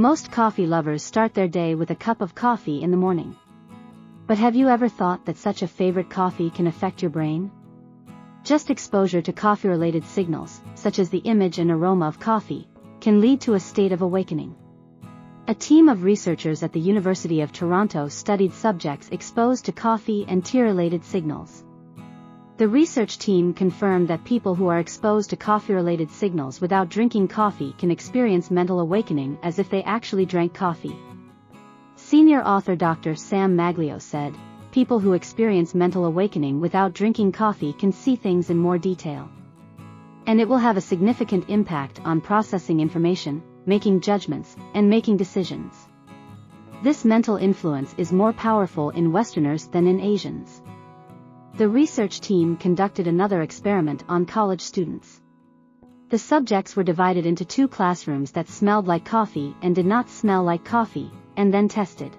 Most coffee lovers start their day with a cup of coffee in the morning. But have you ever thought that such a favorite coffee can affect your brain? Just exposure to coffee-related signals, such as the image and aroma of coffee, can lead to a state of awakening. A team of researchers at the University of Toronto studied subjects exposed to coffee and tea-related signals. The research team confirmed that people who are exposed to coffee-related signals without drinking coffee can experience mental awakening as if they actually drank coffee. Senior author Dr. Sam Maglio said, "People who experience mental awakening without drinking coffee can see things in more detail. And it will have a significant impact on processing information, making judgments, and making decisions. This mental influence is more powerful in Westerners than in Asians." The research team conducted another experiment on college students. The subjects were divided into two classrooms that smelled like coffee and did not smell like coffee, and then tested.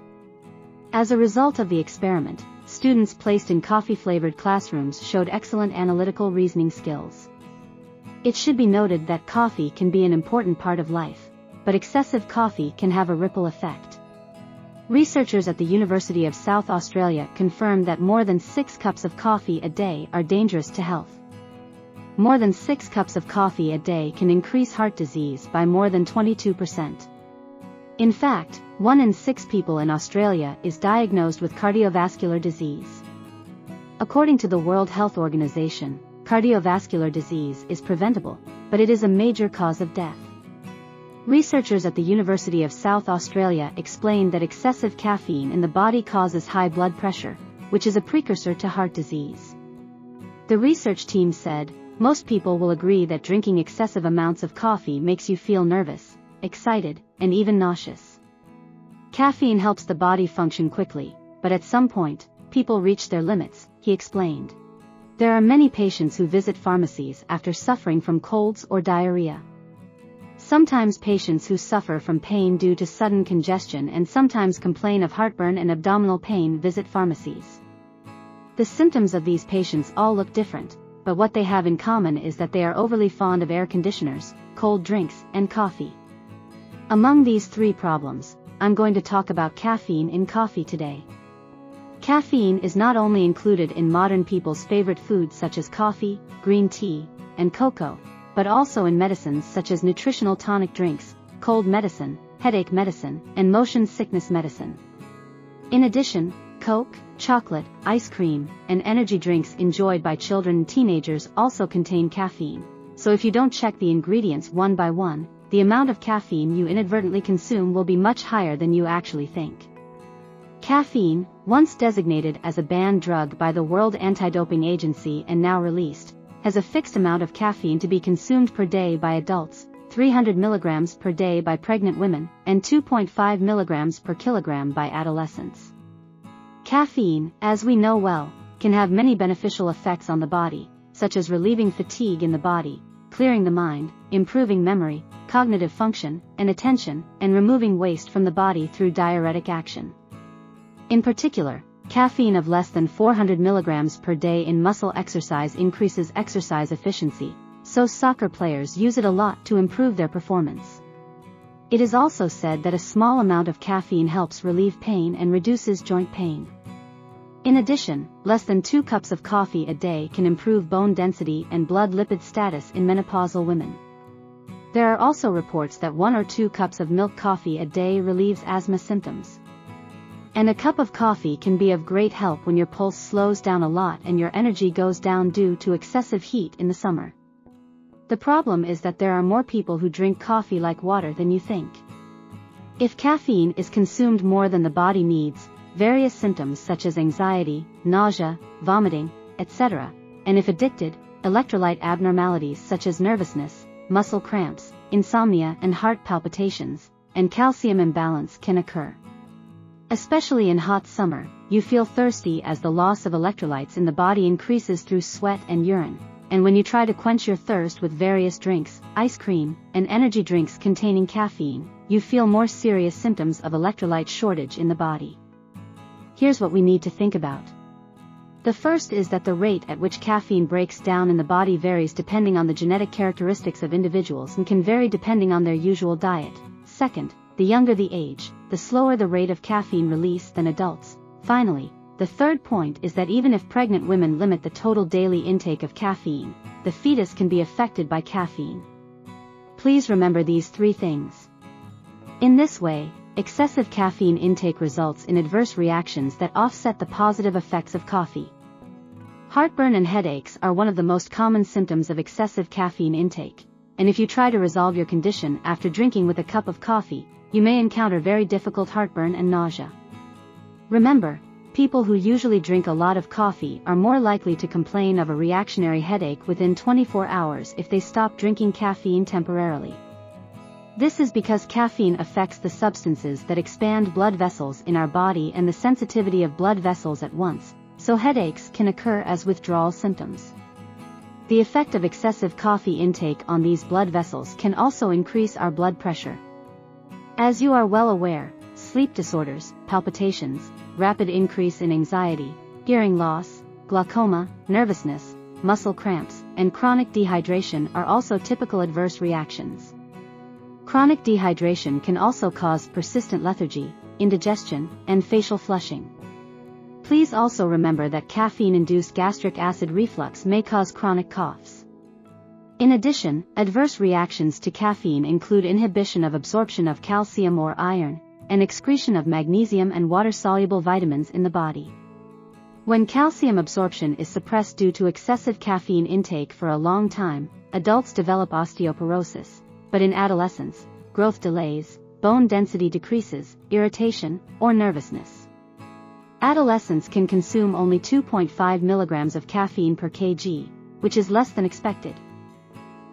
As a result of the experiment, students placed in coffee-flavored classrooms showed excellent analytical reasoning skills. It should be noted that coffee can be an important part of life, but excessive coffee can have a ripple effect. Researchers at the University of South Australia confirmed that more than 6 cups of coffee a day are dangerous to health. More than 6 cups of coffee a day can increase heart disease by more than 22%. In fact, 1 in 6 people in Australia is diagnosed with cardiovascular disease. According to the World Health Organization, cardiovascular disease is preventable, but it is a major cause of death. Researchers at the University of South Australia explained that excessive caffeine in the body causes high blood pressure, which is a precursor to heart disease. The research team said, "Most people will agree that drinking excessive amounts of coffee makes you feel nervous, excited, and even nauseous. Caffeine helps the body function quickly, but at some point, people reach their limits," he explained. There are many patients who visit pharmacies after suffering from colds or diarrhea. Sometimes patients who suffer from pain due to sudden congestion and sometimes complain of heartburn and abdominal pain visit pharmacies. The symptoms of these patients all look different, but what they have in common is that they are overly fond of air conditioners, cold drinks, and coffee. Among these 3 problems, I'm going to talk about caffeine in coffee today. Caffeine is not only included in modern people's favorite foods such as coffee, green tea, and cocoa, but also in medicines such as nutritional tonic drinks, cold medicine, headache medicine, and motion sickness medicine. In addition, Coke, chocolate, ice cream, and energy drinks enjoyed by children and teenagers also contain caffeine, so if you don't check the ingredients one by one, the amount of caffeine you inadvertently consume will be much higher than you actually think. Caffeine, once designated as a banned drug by the World Anti-Doping Agency and now released, has a fixed amount of caffeine to be consumed per day by adults, 300 mg per day by pregnant women, and 2.5 mg per kilogram by adolescents. Caffeine, as we know well, can have many beneficial effects on the body, such as relieving fatigue in the body, clearing the mind, improving memory, cognitive function, and attention, and removing waste from the body through diuretic action. In particular, caffeine of less than 400 mg per day in muscle exercise increases exercise efficiency, so soccer players use it a lot to improve their performance. It is also said that a small amount of caffeine helps relieve pain and reduces joint pain. In addition, less than 2 cups of coffee a day can improve bone density and blood lipid status in menopausal women. There are also reports that 1 or 2 cups of milk coffee a day relieves asthma symptoms. And a cup of coffee can be of great help when your pulse slows down a lot and your energy goes down due to excessive heat in the summer. The problem is that there are more people who drink coffee like water than you think. If caffeine is consumed more than the body needs, various symptoms such as anxiety, nausea, vomiting, etc., and if addicted, electrolyte abnormalities such as nervousness, muscle cramps, insomnia and heart palpitations, and calcium imbalance can occur. Especially in hot summer, you feel thirsty as the loss of electrolytes in the body increases through sweat and urine, and when you try to quench your thirst with various drinks, ice cream, and energy drinks containing caffeine, you feel more serious symptoms of electrolyte shortage in the body. Here's what we need to think about. The first is that the rate at which caffeine breaks down in the body varies depending on the genetic characteristics of individuals and can vary depending on their usual diet. Second, the younger the age, the slower the rate of caffeine release than adults. Finally, the third point is that even if pregnant women limit the total daily intake of caffeine, the fetus can be affected by caffeine. Please remember these three things. In this way, excessive caffeine intake results in adverse reactions that offset the positive effects of coffee. Heartburn and headaches are one of the most common symptoms of excessive caffeine intake, and if you try to resolve your condition after drinking with a cup of coffee, you may encounter very difficult heartburn and nausea. Remember, people who usually drink a lot of coffee are more likely to complain of a reactionary headache within 24 hours if they stop drinking caffeine temporarily. This is because caffeine affects the substances that expand blood vessels in our body and the sensitivity of blood vessels at once, so headaches can occur as withdrawal symptoms. The effect of excessive coffee intake on these blood vessels can also increase our blood pressure. As you are well aware, sleep disorders, palpitations, rapid increase in anxiety, hearing loss, glaucoma, nervousness, muscle cramps, and chronic dehydration are also typical adverse reactions. Chronic dehydration can also cause persistent lethargy, indigestion, and facial flushing. Please also remember that caffeine-induced gastric acid reflux may cause chronic coughs. In addition, adverse reactions to caffeine include inhibition of absorption of calcium or iron, and excretion of magnesium and water-soluble vitamins in the body. When calcium absorption is suppressed due to excessive caffeine intake for a long time, adults develop osteoporosis, but in adolescence, growth delays, bone density decreases, irritation, or nervousness. Adolescents can consume only 2.5 milligrams of caffeine per kg, which is less than expected.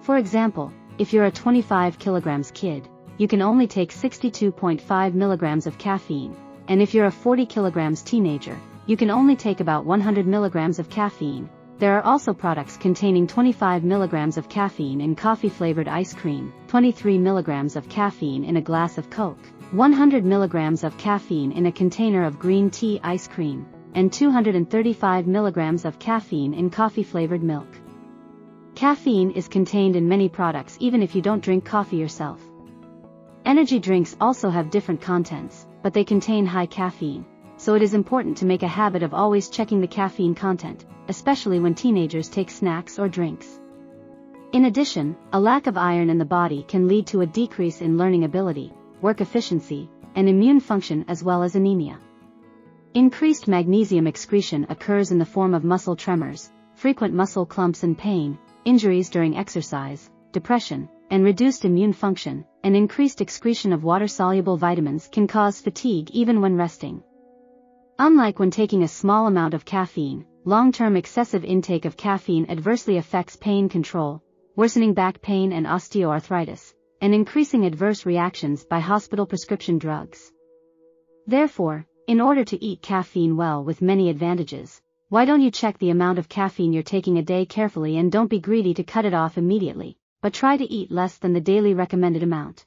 For example, if you're a 25 kilograms kid, you can only take 62.5 milligrams of caffeine, and if you're a 40 kilograms teenager, you can only take about 100 milligrams of caffeine. There are also products containing 25 milligrams of caffeine in coffee-flavored ice cream, 23 milligrams of caffeine in a glass of Coke, 100 milligrams of caffeine in a container of green tea ice cream, and 235 milligrams of caffeine in coffee-flavored milk. Caffeine is contained in many products even if you don't drink coffee yourself. Energy drinks also have different contents, but they contain high caffeine, so it is important to make a habit of always checking the caffeine content, especially when teenagers take snacks or drinks. In addition, a lack of iron in the body can lead to a decrease in learning ability, work efficiency, and immune function as well as anemia. Increased magnesium excretion occurs in the form of muscle tremors, frequent muscle clumps and pain, injuries during exercise, depression, and reduced immune function, and increased excretion of water-soluble vitamins can cause fatigue even when resting. Unlike when taking a small amount of caffeine, long-term excessive intake of caffeine adversely affects pain control, worsening back pain and osteoarthritis, and increasing adverse reactions by hospital prescription drugs. Therefore, in order to eat caffeine well with many advantages, why don't you check the amount of caffeine you're taking a day carefully and don't be greedy to cut it off immediately, but try to eat less than the daily recommended amount.